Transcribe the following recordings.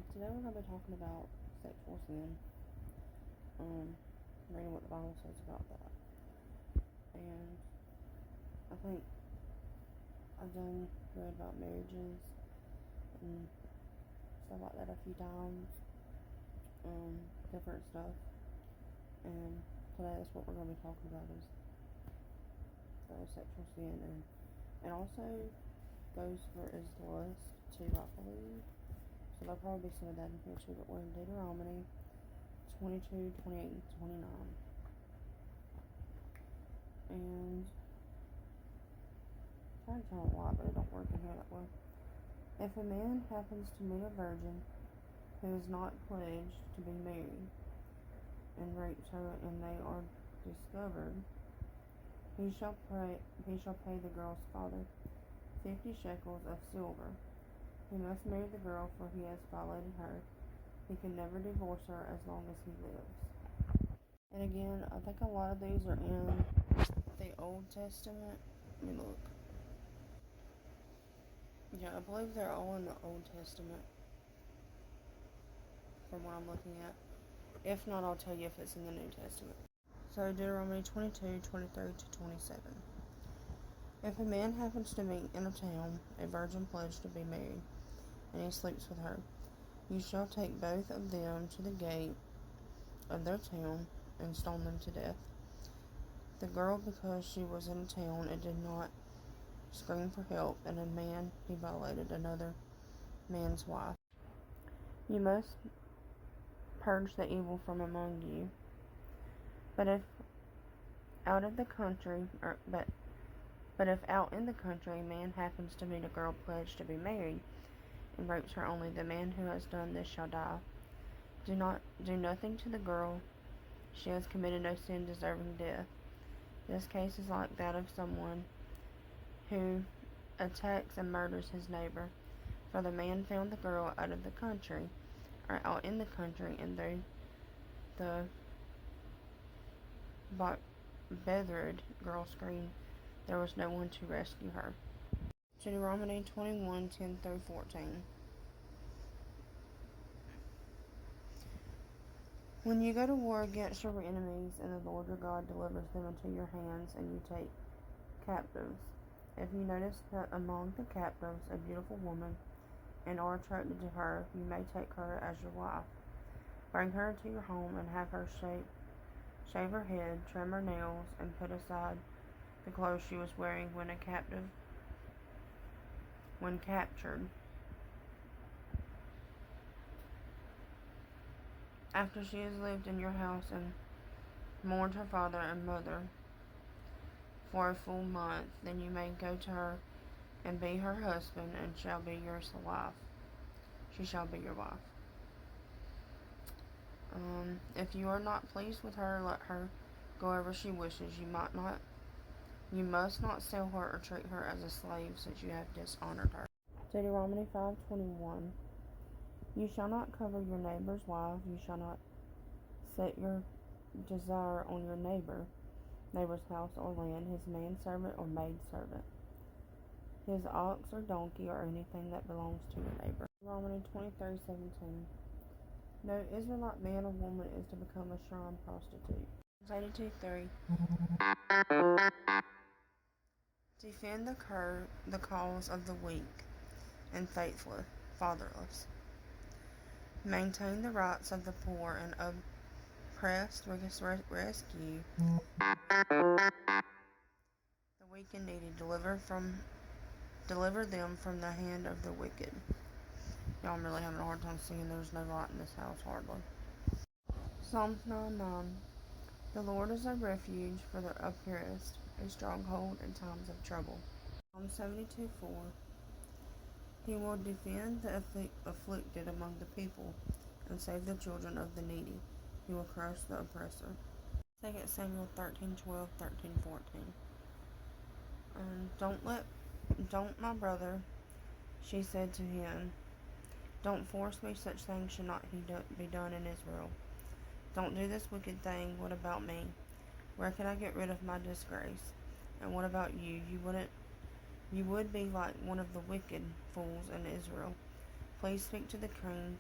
Today we're going to be talking about sexual sin. Reading what the Bible says about that. And I think I've read about marriages and stuff like that a few times. Different stuff. And today that's what we're going to be talking about is sexual sin. And also goes for is lust too, I believe. So there'll probably be some of that in here too, but we're in Deuteronomy 22, 28, and 29. And I'm trying to turn on a light, but it don't work in here that well. If a man happens to meet a virgin who is not pledged to be married and rapes her and they are discovered, he shall pay the girl's father 50 shekels of silver. He must marry the girl, for he has violated her. He can never divorce her as long as he lives. And again, I think a lot of these are in the Old Testament. Let me look. Yeah, I believe they're all in the Old Testament from what I'm looking at. If not, I'll tell you if it's in the New Testament. So Deuteronomy 22, 23 to 27. If a man happens to meet in a town a virgin pledged to be married, and he sleeps with her, you shall take both of them to the gate of their town and stone them to death. The girl, because she was in a town and did not scream for help, and a man, he violated another man's wife. You must purge the evil from among you. But if out of the country, but if out in the country a man happens to meet a girl pledged to be married, and rapes her, only the man who has done this shall die. Do nothing to the girl. She has committed no sin deserving death. This case is like that of someone who attacks and murders his neighbor. For the man found the girl out of the country, or out in the country, and though the Bethed girl screamed, there was no one to rescue her. Deuteronomy 21, 10 through 14. When you go to war against your enemies, and the Lord your God delivers them into your hands, and you take captives, if you notice among the captives a beautiful woman, and are attracted to her, you may take her as your wife. Bring her into your home, and have her shave her head, trim her nails, and put aside the clothes she was wearing when captured. After she has lived in your house and mourned her father and mother for a full month, then you may go to her and be her husband, and shall be your wife. She shall be your wife. If you are not pleased with her, let her go wherever she wishes. You must not sell her or treat her as a slave, since you have dishonored her. Deuteronomy 5:21. You shall not cover your neighbor's wife. You shall not set your desire on your neighbor's house or land, his manservant or maidservant, his ox or donkey, or anything that belongs to your neighbor. Deuteronomy 23:17. No Israelite man or woman is to become a shrine prostitute. 82:3. Defend the cause of the weak and faithless, fatherless. Maintain the rights of the poor and oppressed. Rescue the weak and needy. Deliver them from the hand of the wicked. Y'all, I'm really having a hard time seeing. There's no light in this house, hardly. Psalms 9:9. The Lord is a refuge for the oppressed, a stronghold in times of trouble. Psalm 72:4. He will defend the afflicted among the people, and save the children of the needy. He will crush the oppressor. 2 Samuel 13:12, 13:14. Don't, my brother, she said to him. Don't force me. Such things should not be done in Israel. Don't do this wicked thing. What about me? Where can I get rid of my disgrace? And what about you? You would be like one of the wicked fools in Israel. Please speak to the king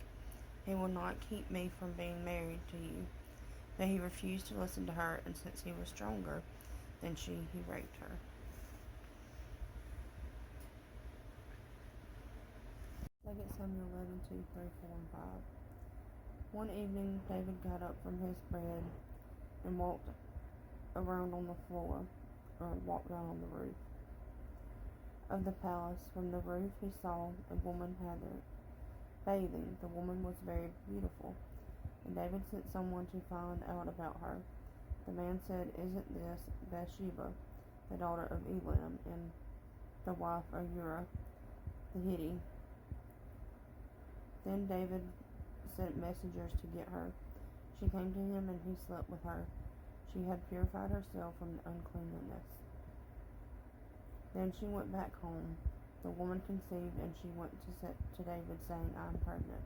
He will not keep me from being married to you. But he refused to listen to her, and since he was stronger than she, he raped her. 2 Samuel 11:2, 3, 4, and 5. One evening, David got up from his bed and walked around on the floor, or walked down on the roof of the palace. From the roof, he saw a woman bathing. The woman was very beautiful, and David sent someone to find out about her. The man said, "Isn't this Bathsheba, the daughter of Eliam, and the wife of Uriah the Hittite?" Then David sent messengers to get her. She came to him, and he slept with her. She had purified herself from uncleanness. Then she went back home. The woman conceived, and she went to David, saying, "I am pregnant."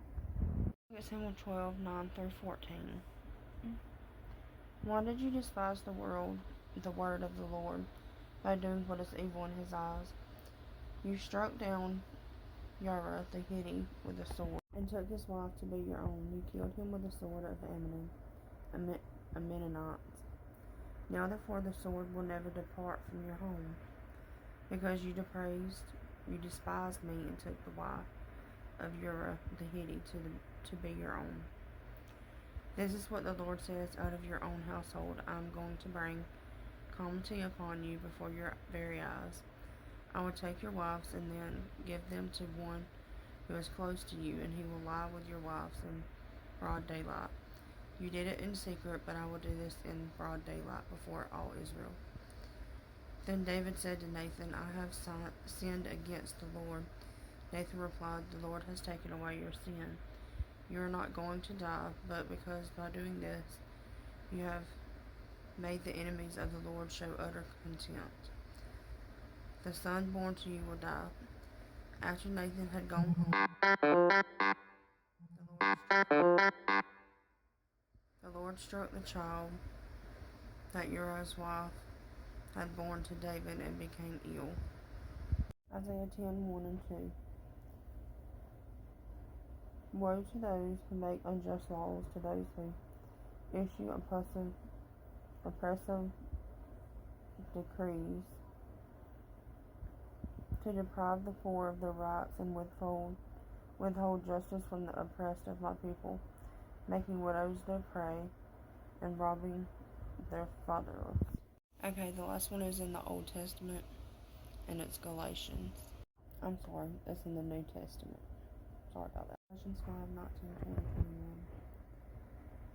2 Samuel 12:9 through 14. Why did you despise the word of the Lord, by doing what is evil in his eyes? You struck down Uriah the Hittite with a sword, and took his wife to be your own. You killed him with the sword of Ammon, Ammonites. Now therefore the sword will never depart from your home, because you despised me, and took the wife of Uriah the Hittite to be your own. This is what the Lord says: out of your own household I am going to bring calamity upon you before your very eyes. I will take your wives and then give them to one who is close to you, and he will lie with your wives in broad daylight. You did it in secret, but I will do this in broad daylight before all Israel. Then David said to Nathan, "I have sinned against the Lord." Nathan replied, "The Lord has taken away your sin. You are not going to die, but because by doing this you have made the enemies of the Lord show utter contempt. The son born to you will die." After Nathan had gone home, the Lord struck the child that Uriah's wife had born to David, and became ill. Isaiah 10:1 and 2. Woe to those who make unjust laws, to those who issue oppressive decrees, to deprive the poor of their rights, and withhold justice from the oppressed of my people, making widows their prey, and robbing their fatherless. Okay, the last one is in the Old Testament, and it's Galatians. I'm sorry, it's in the New Testament. Sorry about that. Galatians 5:19, 20, 21.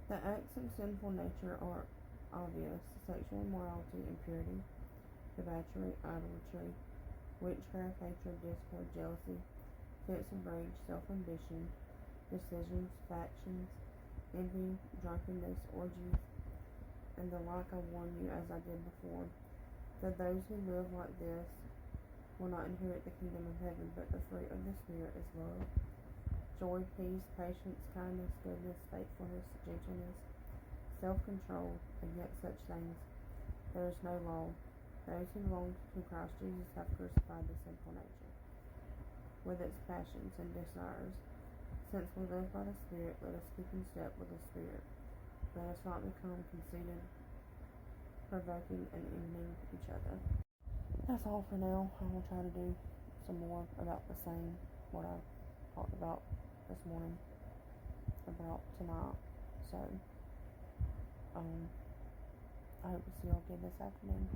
The acts of sinful nature are obvious: sexual immorality, impurity, debauchery, idolatry, witchcraft, hatred, discord, jealousy, fits of rage, self-ambition, decisions, factions, envy, drunkenness, orgies, and the like. I warn you, as I did before, that those who live like this will not inherit the kingdom of heaven. But the fruit of the Spirit is love, joy, peace, patience, kindness, goodness, faithfulness, gentleness, self-control. Against such things there is no law. Those who belong to Christ Jesus have crucified the sinful nature with its passions and desires. Since we live by the Spirit, let us keep in step with the Spirit. Let us not become conceited, provoking and envying each other. That's all for now. I will try to do some more about the same, what I talked about this morning, about tonight. So, I hope to see you all again this afternoon.